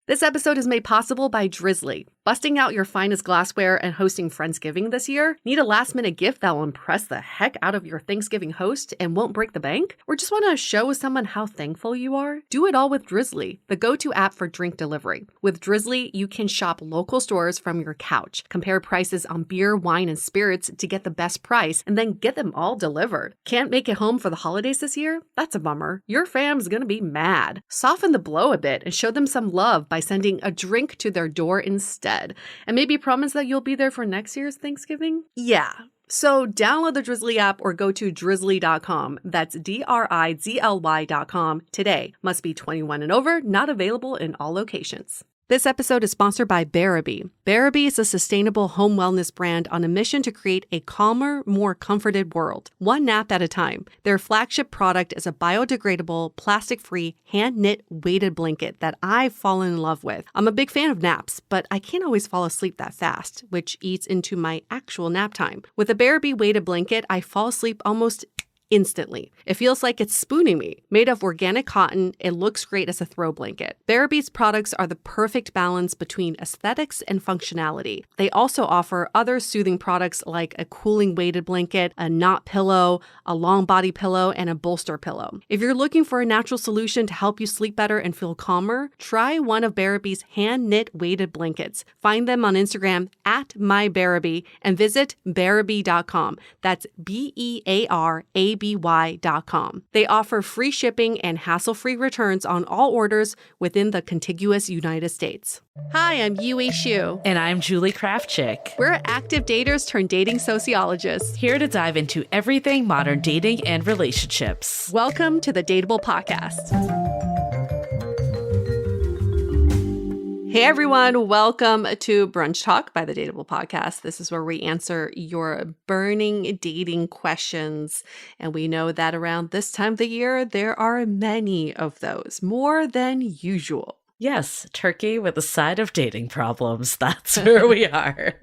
This episode is made possible by Drizzly. Busting out your finest glassware and hosting Friendsgiving this year? Need a last-minute gift that will impress the heck out of your Thanksgiving host and won't break the bank? Or just want to show someone how thankful you are? Do it all with Drizzly, the go-to app for drink delivery. With Drizzly, you can shop local stores from your couch, compare prices on beer, wine, and spirits to get the best price, and then get them all delivered. Can't make it home for the holidays this year? That's a bummer. Your fam's gonna be mad. Soften the blow a bit and show them some love by sending a drink to their door instead. And maybe promise that you'll be there for next year's Thanksgiving? Yeah. So download the Drizzly app or go to drizzly.com. That's DRIZLY.com today. Must be 21 and over, not available in all locations. This episode is sponsored by Bearaby. Bearaby is a sustainable home wellness brand on a mission to create a calmer, more comforted world, one nap at a time. Their flagship product is a biodegradable, plastic-free, hand-knit weighted blanket that I've fallen in love with. I'm a big fan of naps, but I can't always fall asleep that fast, which eats into my actual nap time. With a Bearaby weighted blanket, I fall asleep almost instantly. It feels like it's spooning me. Made of organic cotton, it looks great as a throw blanket. Bearaby's products are the perfect balance between aesthetics and functionality. They also offer other soothing products like a cooling weighted blanket, a knot pillow, a long body pillow, and a bolster pillow. If you're looking for a natural solution to help you sleep better and feel calmer, try one of Bearaby's hand-knit weighted blankets. Find them on Instagram at mybearaby and visit bearaby.com. That's BEARABY.com. They offer free shipping and hassle-free returns on all orders within the contiguous United States. Hi, I'm Yue Xu. And I'm Julie Krafchick. We're active daters turned dating sociologists. Here to dive into everything modern dating and relationships. Welcome to the Dateable podcast. Hey everyone, welcome to Brunch Talk by the Dateable podcast. This is where we answer your burning dating questions. And we know that around this time of the year, there are many of those, more than usual. Yes, turkey with a side of dating problems. That's where we are.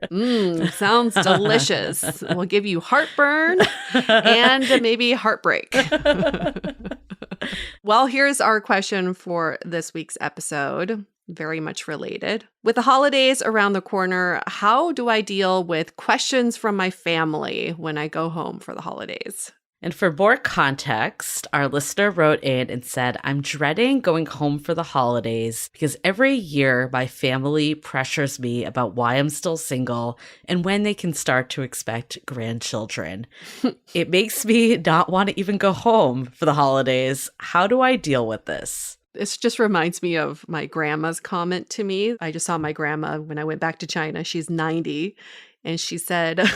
Sounds delicious. We'll give you heartburn and maybe heartbreak. Well, here's our question for this week's episode. Very much related. With the holidays around the corner, how do I deal with questions from my family when I go home for the holidays? And for more context, our listener wrote in and said, I'm dreading going home for the holidays because every year my family pressures me about why I'm still single and when they can start to expect grandchildren. It makes me not want to even go home for the holidays. How do I deal with this? This just reminds me of my grandma's comment to me. I just saw my grandma when I went back to China. She's 90. And she said,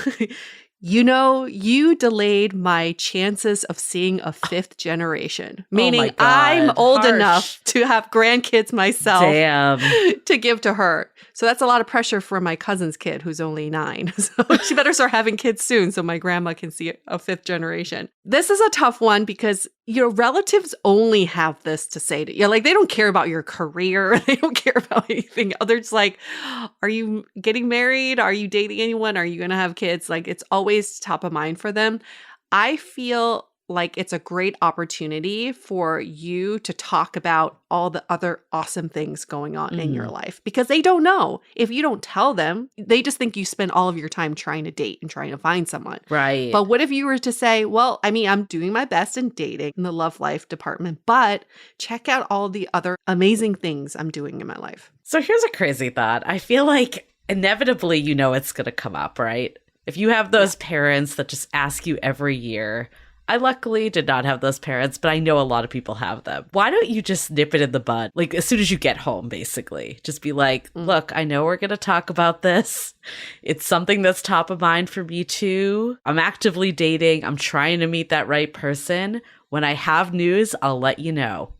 you know, you delayed my chances of seeing a fifth generation. Meaning I'm old enough to have grandkids myself. Damn. To give to her. So that's a lot of pressure for my cousin's kid who's only 9. So she better start having kids soon so my grandma can see a fifth generation. This is a tough one because your relatives only have this to say to you. Like, they don't care about your career. They don't care about anything. They're just like, are you getting married? Are you dating anyone? Are you going to have kids? Like, it's always top of mind for them. I feel like it's a great opportunity for you to talk about all the other awesome things going on in your life because they don't know. If you don't tell them, they just think you spend all of your time trying to date and trying to find someone. Right. But what if you were to say, well, I mean, I'm doing my best in dating in the love life department, but check out all the other amazing things I'm doing in my life. So here's a crazy thought. I feel like inevitably, you know, it's going to come up, right? If you have those parents that just ask you every year, I luckily did not have those parents, but I know a lot of people have them. Why don't you just nip it in the bud? Like, as soon as you get home, basically. Just be like, look, I know we're going to talk about this. It's something that's top of mind for me too. I'm actively dating. I'm trying to meet that right person. When I have news, I'll let you know.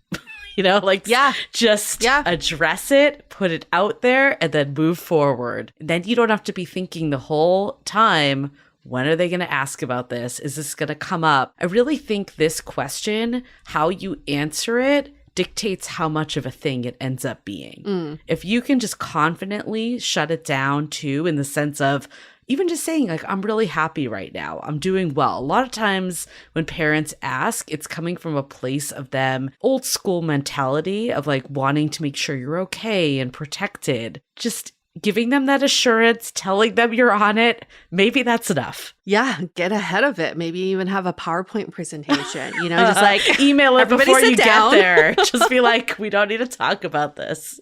You know, like, just address it, put it out there, and then move forward. Then you don't have to be thinking the whole time, when are they going to ask about this? Is this going to come up? I really think this question, how you answer it, dictates how much of a thing it ends up being. If you can just confidently shut it down too, in the sense of, even just saying like, I'm really happy right now. I'm doing well. A lot of times when parents ask, it's coming from a place of them old school mentality of like wanting to make sure you're okay and protected. Just giving them that assurance, telling them you're on it, maybe that's enough. Yeah, get ahead of it. Maybe even have a PowerPoint presentation, just like email it before you down. get there. Just be like, we don't need to talk about this.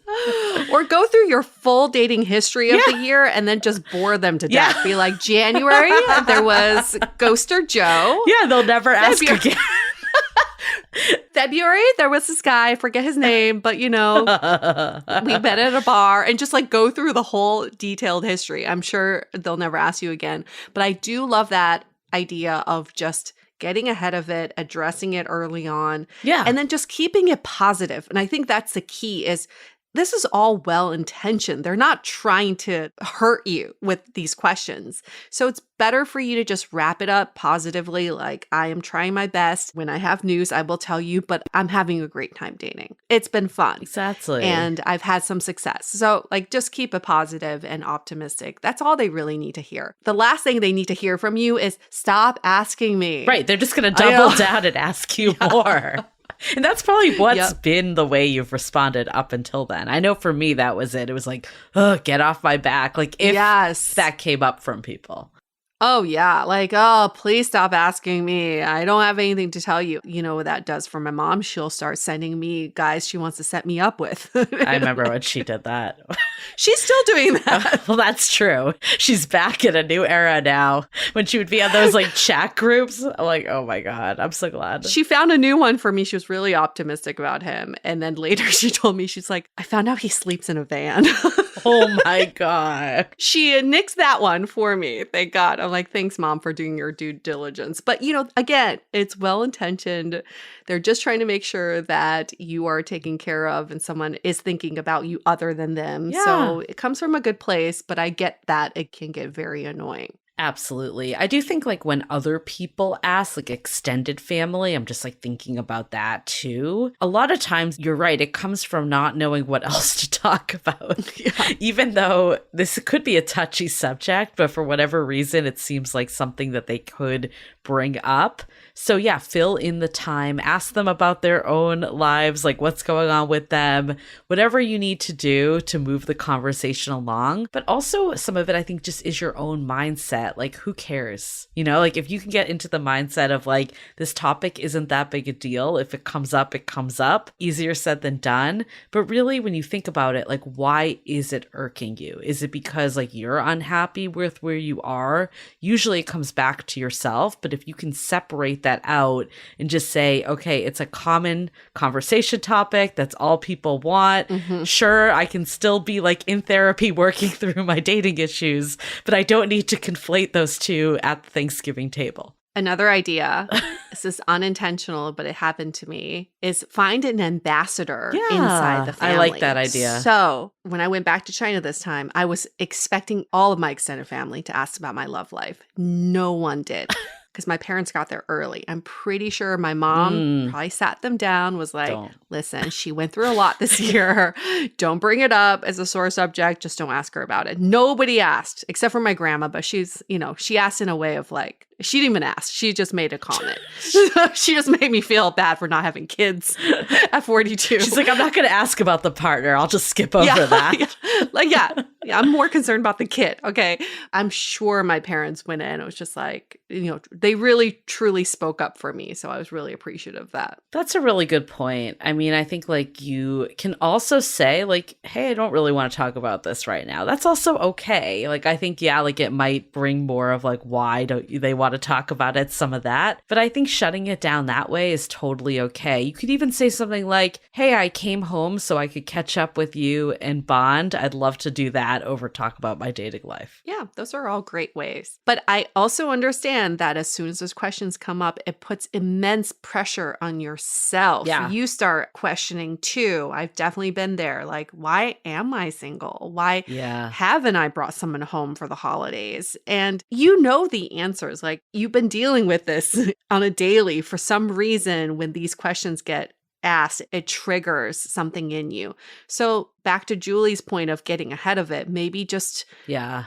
Or go through your full dating history of the year and then just bore them to death. Be like, January, there was Ghoster Joe. Yeah, they'll never ask again. February, there was this guy, I forget his name, but we met at a bar, and just like go through the whole detailed history. I'm sure they'll never ask you again. But I do love that idea of just getting ahead of it, addressing it early on, and then just keeping it positive. And I think that's the key is this is all well-intentioned. They're not trying to hurt you with these questions. So it's better for you to just wrap it up positively, like, I am trying my best. When I have news, I will tell you, but I'm having a great time dating. It's been fun. Exactly. And I've had some success. So like, just keep it positive and optimistic. That's all they really need to hear. The last thing they need to hear from you is stop asking me. Right. They're just going to double down and ask you more. And that's probably what's been the way you've responded up until then. I know for me, that was it. It was like, oh, get off my back. Like if that came up from people. Oh, yeah. Like, oh, please stop asking me. I don't have anything to tell you. You know what that does for my mom? She'll start sending me guys she wants to set me up with. I remember when she did that. She's still doing that. Well, that's true. She's back in a new era now. When she would be on those like chat groups, I'm like, oh my God, I'm so glad. She found a new one for me. She was really optimistic about him. And then later she told me, she's like, I found out he sleeps in a van. Oh my God. She nixed that one for me. Thank God. I'm like, thanks, Mom, for doing your due diligence. But, again, it's well-intentioned. They're just trying to make sure that you are taken care of and someone is thinking about you other than them. Yeah. So it comes from a good place, but I get that it can get very annoying. Absolutely. I do think like when other people ask, like extended family, I'm just like thinking about that too. A lot of times you're right. It comes from not knowing what else to talk about. Even though this could be a touchy subject, but for whatever reason, it seems like something that they could bring up. So yeah, fill in the time, ask them about their own lives, like what's going on with them, whatever you need to do to move the conversation along. But also some of it, I think, just is your own mindset. Like, who cares? Like if you can get into the mindset of like, this topic isn't that big a deal. If it comes up, it comes up. Easier said than done. But really, when you think about it, like, why is it irking you? Is it because like you're unhappy with where you are? Usually it comes back to yourself. But if you can separate that out and just say, okay, it's a common conversation topic. That's all people want. Mm-hmm. Sure, I can still be like in therapy working through my dating issues, but I don't need to conflate those two at the Thanksgiving table. Another idea, this is unintentional, but it happened to me, is find an ambassador inside the family. I like that idea. So when I went back to China this time, I was expecting all of my extended family to ask about my love life. No one did. Because my parents got there early. I'm pretty sure my mom probably sat them down, was like, listen, she went through a lot this year. Don't bring it up as a sore subject. Just don't ask her about it. Nobody asked except for my grandma, but she's, she asked in a way of like, she didn't even ask. She just made a comment. She just made me feel bad for not having kids at 42. She's like, I'm not going to ask about the partner. I'll just skip over that. Yeah, I'm more concerned about the kid. Okay. I'm sure my parents went in. It was just like, they really truly spoke up for me. So I was really appreciative of that. That's a really good point. I mean, I think like you can also say like, hey, I don't really want to talk about this right now. That's also okay. Like, I think, like it might bring more of like, why don't they want to talk about it? Some of that. But I think shutting it down that way is totally okay. You could even say something like, hey, I came home so I could catch up with you and bond. I'd love to do that over talk about my dating life. Yeah, those are all great ways. But I also understand that as soon as those questions come up, it puts immense pressure on yourself. Yeah. You start questioning too. I've definitely been there. Like, why am I single? Why haven't I brought someone home for the holidays? And you know the answers. Like, you've been dealing with this on a daily for some reason. When these questions get asked, it triggers something in you. So back to Julie's point of getting ahead of it, maybe just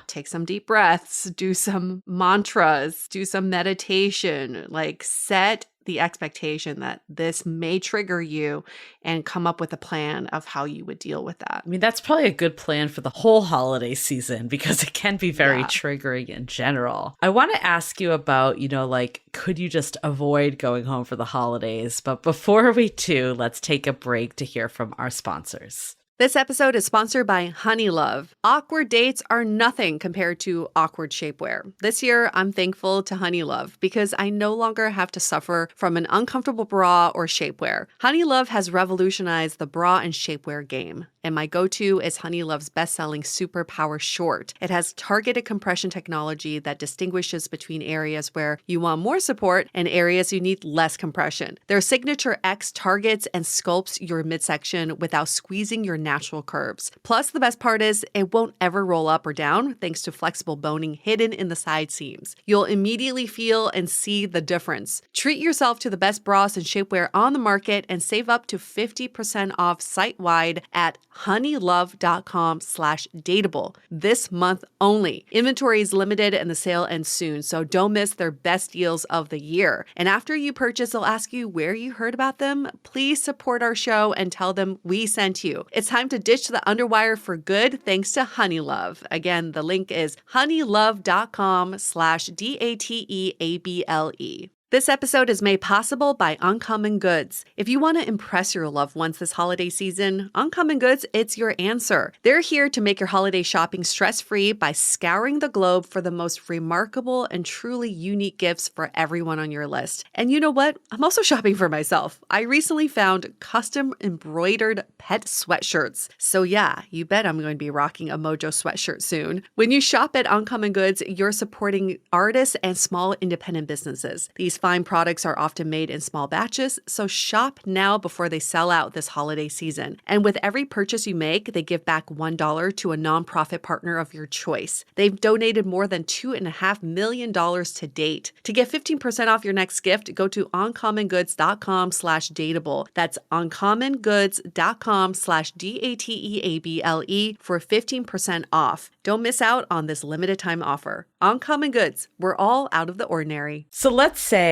take some deep breaths, do some mantras, do some meditation, like set the expectation that this may trigger you and come up with a plan of how you would deal with that. I mean, that's probably a good plan for the whole holiday season because it can be very triggering in general. I want to ask you about, like, could you just avoid going home for the holidays? But before we do, let's take a break to hear from our sponsors. This episode is sponsored by Honeylove. Awkward dates are nothing compared to awkward shapewear. This year, I'm thankful to Honeylove because I no longer have to suffer from an uncomfortable bra or shapewear. Honeylove has revolutionized the bra and shapewear game. And my go-to is Honeylove's best-selling Super Power Short. It has targeted compression technology that distinguishes between areas where you want more support and areas you need less compression. Their Signature X targets and sculpts your midsection without squeezing your natural curves. Plus, the best part is it won't ever roll up or down thanks to flexible boning hidden in the side seams. You'll immediately feel and see the difference. Treat yourself to the best bras and shapewear on the market and save up to 50% off site-wide at honeylove.com/dateable this month only. Inventory is limited and the sale ends soon, so don't miss their best deals of the year. And after you purchase, they'll ask you where you heard about them. Please support our show and tell them we sent you. It's time to ditch the underwire for good thanks to Honeylove. Again, the link is honeylove.com/DATEABLE. This episode is made possible by Uncommon Goods. If you want to impress your loved ones this holiday season, Uncommon Goods, it's your answer. They're here to make your holiday shopping stress-free by scouring the globe for the most remarkable and truly unique gifts for everyone on your list. And you know what? I'm also shopping for myself. I recently found custom embroidered pet sweatshirts. So yeah, you bet I'm going to be rocking a Mojo sweatshirt soon. When you shop at Uncommon Goods, you're supporting artists and small independent businesses. These fine products are often made in small batches, so shop now before they sell out this holiday season. And with every purchase you make, they give back $1 to a nonprofit partner of your choice. They've donated more than $2.5 million to date. To get 15% off your next gift, go to uncommongoods.com/dateable. That's uncommongoods.com/DATEABLE for 15% off. Don't miss out on this limited time offer. Uncommon Goods, we're all out of the ordinary. So let's say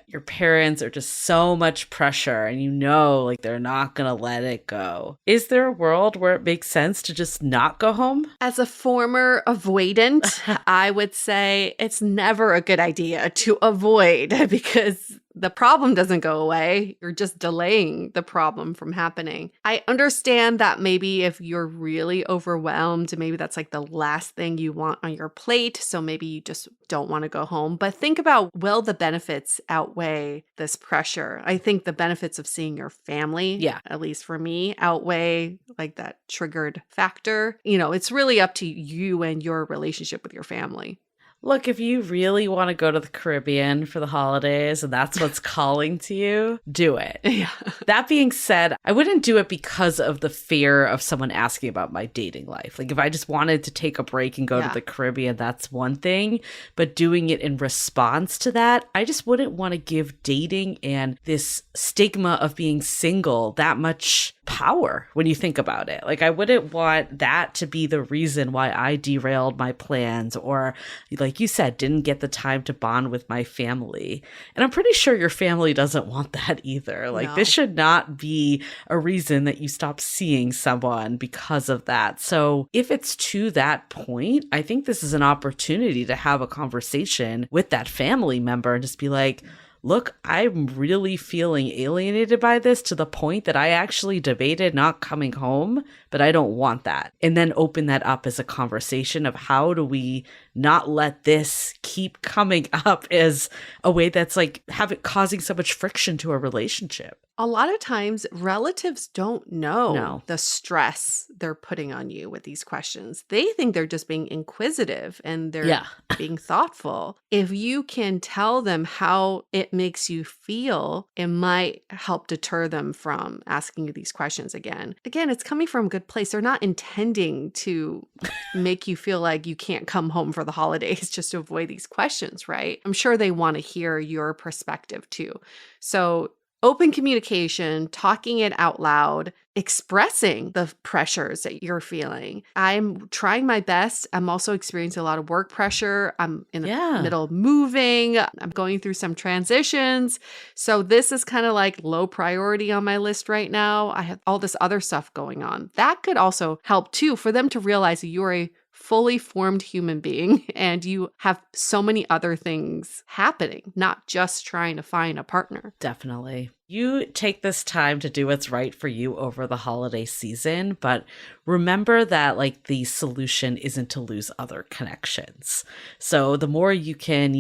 your parents are just so much pressure and like they're not going to let it go. Is there a world where it makes sense to just not go home? As a former avoidant, I would say it's never a good idea to avoid because the problem doesn't go away. You're just delaying the problem from happening. I understand that maybe if you're really overwhelmed, maybe that's like the last thing you want on your plate. So maybe you just don't want to go home. But think about, will the benefits outweigh this pressure? I think the benefits of seeing your family, at least for me, outweigh like that triggered factor. It's really up to you and your relationship with your family. Look, if you really want to go to the Caribbean for the holidays and that's what's calling to you, do it. Yeah. That being said, I wouldn't do it because of the fear of someone asking about my dating life. Like if I just wanted to take a break and go to the Caribbean, that's one thing. But doing it in response to that, I just wouldn't want to give dating and this stigma of being single that much power when you think about it. Like I wouldn't want that to be the reason why I derailed my plans or, like you said, didn't get the time to bond with my family. And I'm pretty sure your family doesn't want that either. Like this should not be a reason that you stop seeing someone because of that. So if it's to that point, I think this is an opportunity to have a conversation with that family member and just be like, look, I'm really feeling alienated by this to the point that I actually debated not coming home, but I don't want that. And then open that up as a conversation of how do we not let this keep coming up as a way that's like causing so much friction to a relationship. A lot of times relatives don't know the stress they're putting on you with these questions. They think they're just being inquisitive and they're being thoughtful. If you can tell them how it makes you feel, it might help deter them from asking you these questions again. Again, it's coming from a good place. They're not intending to make you feel like you can't come home for the holidays just to avoid these questions, right? I'm sure they want to hear your perspective too. So open communication, talking it out loud, expressing the pressures that you're feeling. I'm trying my best. I'm also experiencing a lot of work pressure. I'm in the middle of moving. I'm going through some transitions. So this is kind of like low priority on my list right now. I have all this other stuff going on. That could also help too for them to realize that you're a fully formed human being and you have so many other things happening, not just trying to find a partner. Definitely. You take this time to do what's right for you over the holiday season, but remember that like the solution isn't to lose other connections. So the more you can,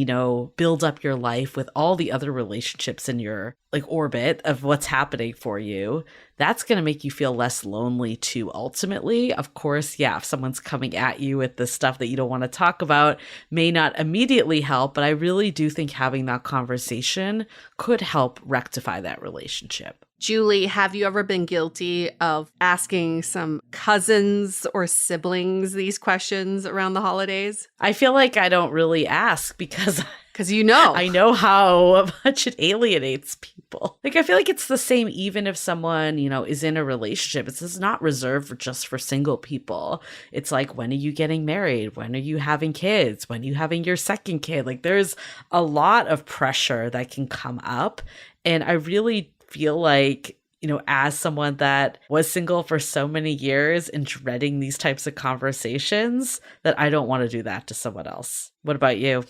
build up your life with all the other relationships in your like orbit of what's happening for you, that's going to make you feel less lonely too. Ultimately, of course, yeah, if someone's coming at you with the stuff that you don't want to talk about may not immediately help, but I really do think having that conversation could help rectify that relationship. Julie, have you ever been guilty of asking some cousins or siblings these questions around the holidays? I feel like I don't really ask because I know how much it alienates people. Like, I feel like it's the same even if someone, is in a relationship. It's not reserved just for single people. It's like, when are you getting married? When are you having kids? When are you having your second kid? Like, there's a lot of pressure that can come up. And I really feel like, as someone that was single for so many years and dreading these types of conversations, that I don't want to do that to someone else. What about you?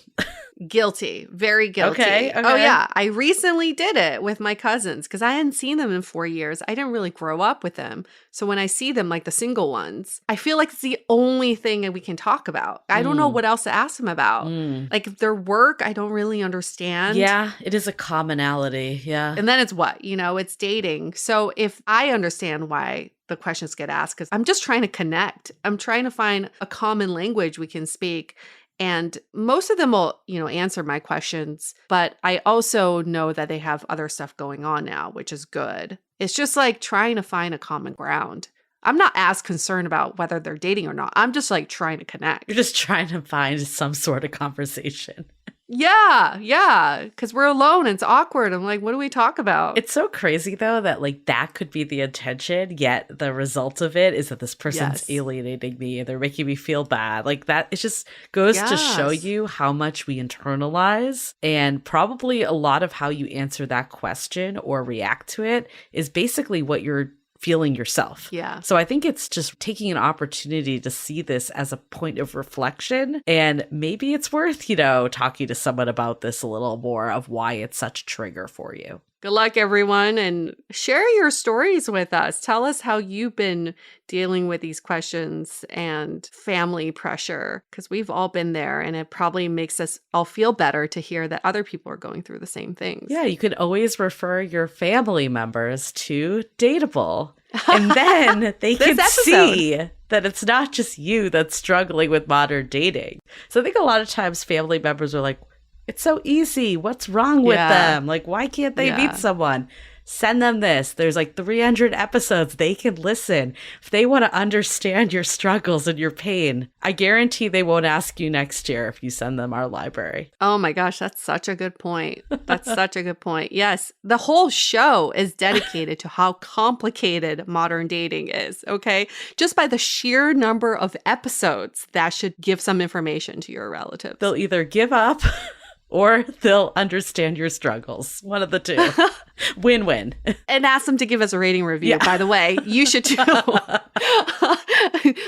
Guilty. Very guilty. Okay. Oh, yeah. I recently did it with my cousins because I hadn't seen them in 4 years. I didn't really grow up with them. So when I see them, like the single ones, I feel like it's the only thing that we can talk about. I don't know what else to ask them about. Like their work, I don't really understand. Yeah, it is a commonality. Yeah. And then it's what? It's dating. So if I understand why the questions get asked, because I'm just trying to connect. I'm trying to find a common language we can speak. And most of them will, answer my questions, but I also know that they have other stuff going on now, which is good. It's just like trying to find a common ground. I'm not as concerned about whether they're dating or not. I'm just like trying to connect. You're just trying to find some sort of conversation. Yeah, because we're alone and it's awkward. I'm like, what do we talk about? It's so crazy, though, that like that could be the intention, yet the result of it is that this person's alienating me and they're making me feel bad. Like that, it just goes to show you how much we internalize, and probably a lot of how you answer that question or react to it is basically what you're feeling yourself. Yeah. So I think it's just taking an opportunity to see this as a point of reflection. And maybe it's worth, talking to someone about this a little more of why it's such a trigger for you. Good luck, everyone, and share your stories with us. Tell us how you've been dealing with these questions and family pressure, because we've all been there, and it probably makes us all feel better to hear that other people are going through the same things. Yeah, you can always refer your family members to Dateable, and then they can see that it's not just you that's struggling with modern dating. So I think a lot of times family members are like, it's so easy. What's wrong with them? Like, why can't they meet someone? Send them this. There's like 300 episodes they can listen. If they want to understand your struggles and your pain, I guarantee they won't ask you next year if you send them our library. Oh my gosh, that's such a good point. That's such a good point. Yes, the whole show is dedicated to how complicated modern dating is, okay? Just by the sheer number of episodes, that should give some information to your relatives. They'll either give up or they'll understand your struggles. One of the two. Win-win. And ask them to give us a rating review. Yeah. By the way, you should too.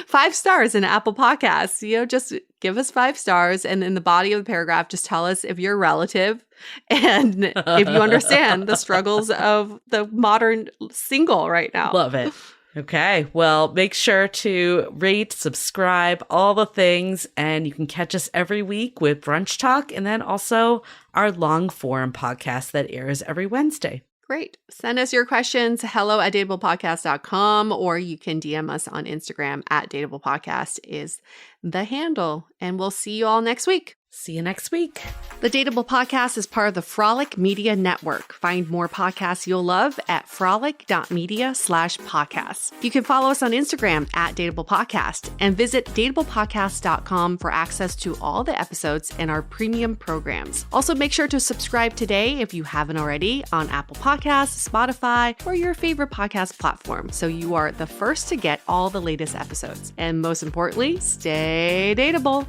5 stars in Apple Podcasts. Just give us 5 stars. And in the body of the paragraph, just tell us if you're a relative and if you understand the struggles of the modern single right now. Love it. Okay, well, make sure to rate, subscribe, all the things, and you can catch us every week with Brunch Talk and then also our long form podcast that airs every Wednesday. Great. Send us your questions, hello@dateablepodcast.com, or you can DM us on Instagram @dateablepodcast is the handle. And we'll see you all next week. See you next week. The Dateable podcast is part of the Frolic Media Network. Find more podcasts you'll love at frolic.media/podcasts. You can follow us on Instagram at Dateable Podcast and visit dateablepodcast.com for access to all the episodes and our premium programs. Also, make sure to subscribe today if you haven't already on Apple Podcasts, Spotify, or your favorite podcast platform so you are the first to get all the latest episodes. And most importantly, stay dateable.